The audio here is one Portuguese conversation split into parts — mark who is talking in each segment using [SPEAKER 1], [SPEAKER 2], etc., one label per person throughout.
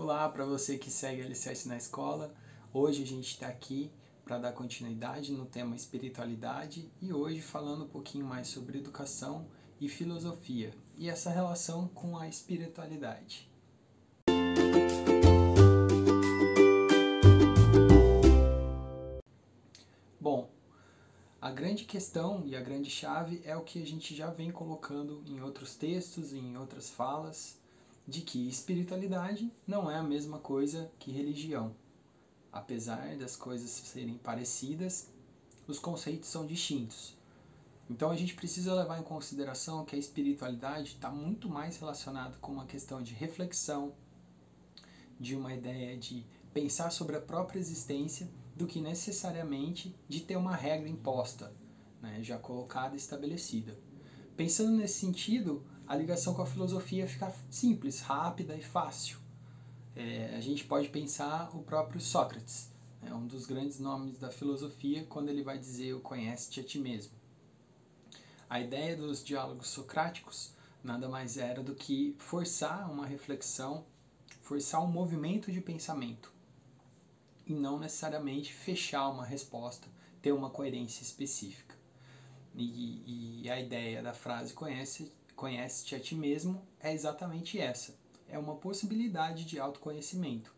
[SPEAKER 1] Olá para você que segue Alicerce na escola. Hoje a gente está aqui para dar continuidade no tema espiritualidade e hoje falando um pouquinho mais sobre educação e filosofia e essa relação com a espiritualidade. Bom, a grande questão e a grande chave é o que a gente já vem colocando em outros textos, em outras falas, de que espiritualidade não é a mesma coisa que religião. Apesar das coisas serem parecidas, os conceitos são distintos. Então a gente precisa levar em consideração que a espiritualidade está muito mais relacionada com uma questão de reflexão, de uma ideia de pensar sobre a própria existência, do que necessariamente de ter uma regra imposta, né, já colocada e estabelecida. Pensando nesse sentido, a ligação com a filosofia fica simples, rápida e fácil. A gente pode pensar o próprio Sócrates, um dos grandes nomes da filosofia, quando ele vai dizer o conhece-te a ti mesmo. A ideia dos diálogos socráticos nada mais era do que forçar uma reflexão, forçar um movimento de pensamento, e não necessariamente fechar uma resposta, ter uma coerência específica. E a ideia da frase conhece-te a ti mesmo é exatamente essa. É uma possibilidade de autoconhecimento.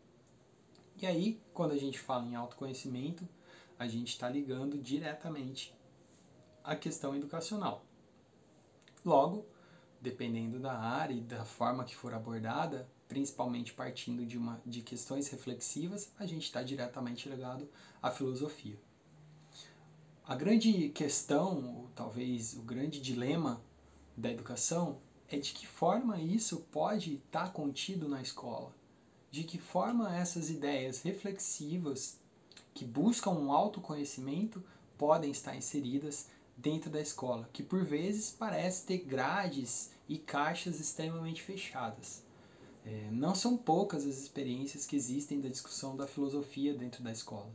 [SPEAKER 1] E aí, quando a gente fala em autoconhecimento, a gente está ligando diretamente à questão educacional. Logo, dependendo da área e da forma que for abordada, principalmente partindo de questões reflexivas, a gente está diretamente ligado à filosofia. A grande questão, ou talvez o grande dilema da educação, é de que forma isso pode estar contido na escola. De que forma essas ideias reflexivas que buscam um autoconhecimento podem estar inseridas dentro da escola, que por vezes parece ter grades e caixas extremamente fechadas. Não são poucas as experiências que existem da discussão da filosofia dentro da escola.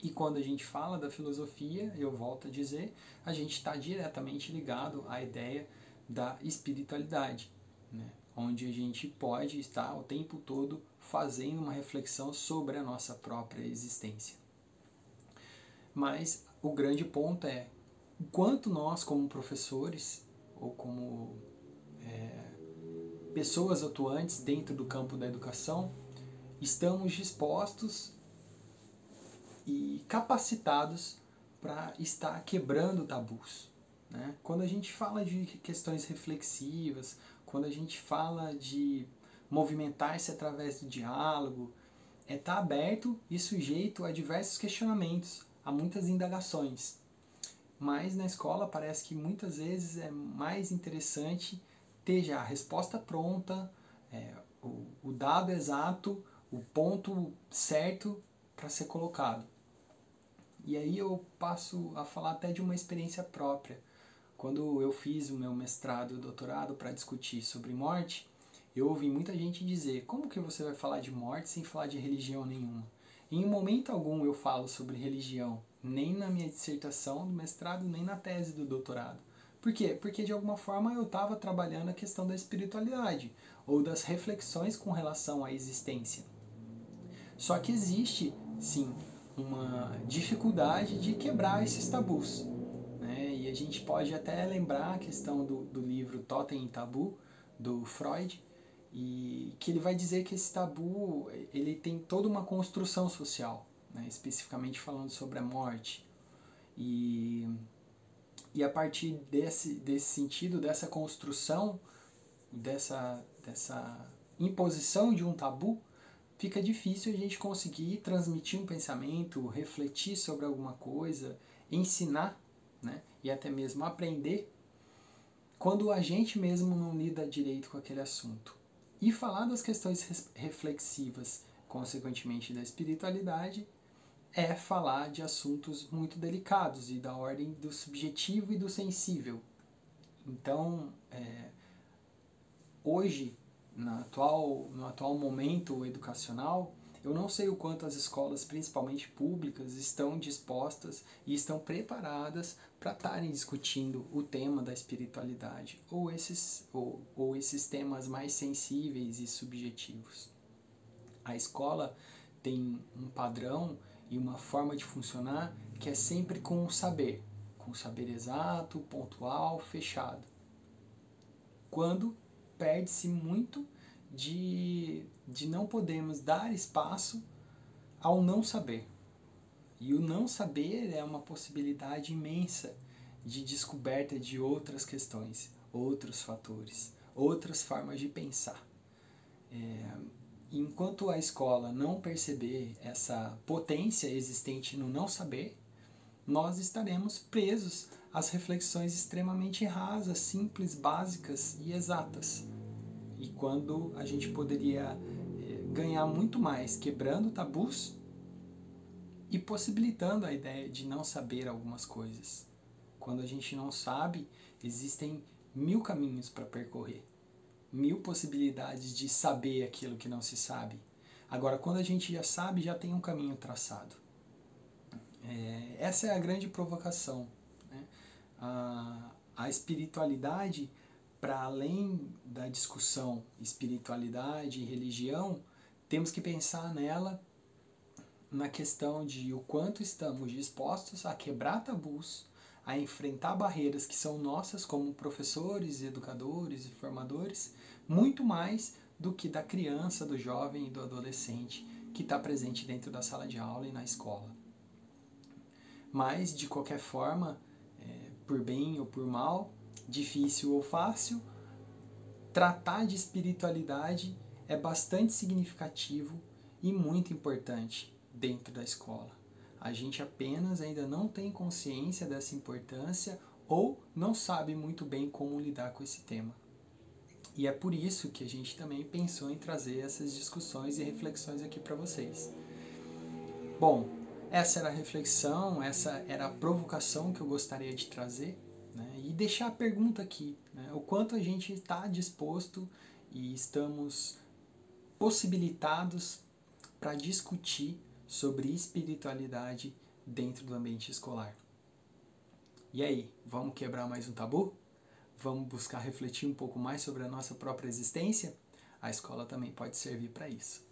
[SPEAKER 1] E quando a gente fala da filosofia, eu volto a dizer, a gente está diretamente ligado à ideia da espiritualidade, né? Onde a gente pode estar o tempo todo fazendo uma reflexão sobre a nossa própria existência. Mas o grande ponto é o quanto nós, como professores ou como pessoas atuantes dentro do campo da educação, estamos dispostos e capacitados para estar quebrando tabus. Né? Quando a gente fala de questões reflexivas, quando a gente fala de movimentar-se através do diálogo, estar aberto e sujeito a diversos questionamentos, a muitas indagações. Mas na escola parece que muitas vezes é mais interessante ter já a resposta pronta, o dado exato, o ponto certo para ser colocado. E aí eu passo a falar até de uma experiência própria. Quando eu fiz o meu mestrado e doutorado para discutir sobre morte, eu ouvi muita gente dizer: como que você vai falar de morte sem falar de religião nenhuma? Em momento algum eu falo sobre religião, nem na minha dissertação do mestrado, nem na tese do doutorado. Por quê? Porque de alguma forma eu estava trabalhando a questão da espiritualidade, ou das reflexões com relação à existência. Só que existe, sim, uma dificuldade de quebrar esses tabus. Né? E a gente pode até lembrar a questão do livro Totem e Tabu, do Freud, e que ele vai dizer que esse tabu ele tem toda uma construção social, né? Especificamente falando sobre a morte. E a partir desse sentido, dessa construção, dessa imposição de um tabu, fica difícil a gente conseguir transmitir um pensamento, refletir sobre alguma coisa, ensinar, né? E até mesmo aprender, quando a gente mesmo não lida direito com aquele assunto. E falar das questões reflexivas, consequentemente da espiritualidade, é falar de assuntos muito delicados e da ordem do subjetivo e do sensível. Então, hoje, no atual momento educacional, eu não sei o quanto as escolas, principalmente públicas, estão dispostas e estão preparadas para estarem discutindo o tema da espiritualidade ou esses temas mais sensíveis e subjetivos. A escola tem um padrão e uma forma de funcionar que é sempre com o saber exato, pontual, fechado. Quando perde-se muito de não podermos dar espaço ao não saber. E o não saber é uma possibilidade imensa de descoberta de outras questões, outros fatores, outras formas de pensar. Enquanto a escola não perceber essa potência existente no não saber, nós estaremos presos às reflexões extremamente rasas, simples, básicas e exatas. E quando a gente poderia ganhar muito mais quebrando tabus e possibilitando a ideia de não saber algumas coisas. Quando a gente não sabe, existem 1000 caminhos para percorrer. 1000 possibilidades de saber aquilo que não se sabe. Agora, quando a gente já sabe, já tem um caminho traçado. Essa é a grande provocação, né? A espiritualidade, para além da discussão espiritualidade e religião, temos que pensar nela na questão de o quanto estamos dispostos a quebrar tabus, a enfrentar barreiras que são nossas como professores, educadores e formadores, muito mais do que da criança, do jovem e do adolescente que está presente dentro da sala de aula e na escola. Mas, de qualquer forma, por bem ou por mal, difícil ou fácil, tratar de espiritualidade é bastante significativo e muito importante dentro da escola. A gente apenas ainda não tem consciência dessa importância ou não sabe muito bem como lidar com esse tema. E é por isso que a gente também pensou em trazer essas discussões e reflexões aqui para vocês. Bom, essa era a reflexão, essa era a provocação que eu gostaria de trazer, né? E deixar a pergunta aqui, né? O quanto a gente está disposto e estamos possibilitados para discutir sobre espiritualidade dentro do ambiente escolar. E aí, vamos quebrar mais um tabu? Vamos buscar refletir um pouco mais sobre a nossa própria existência? A escola também pode servir para isso.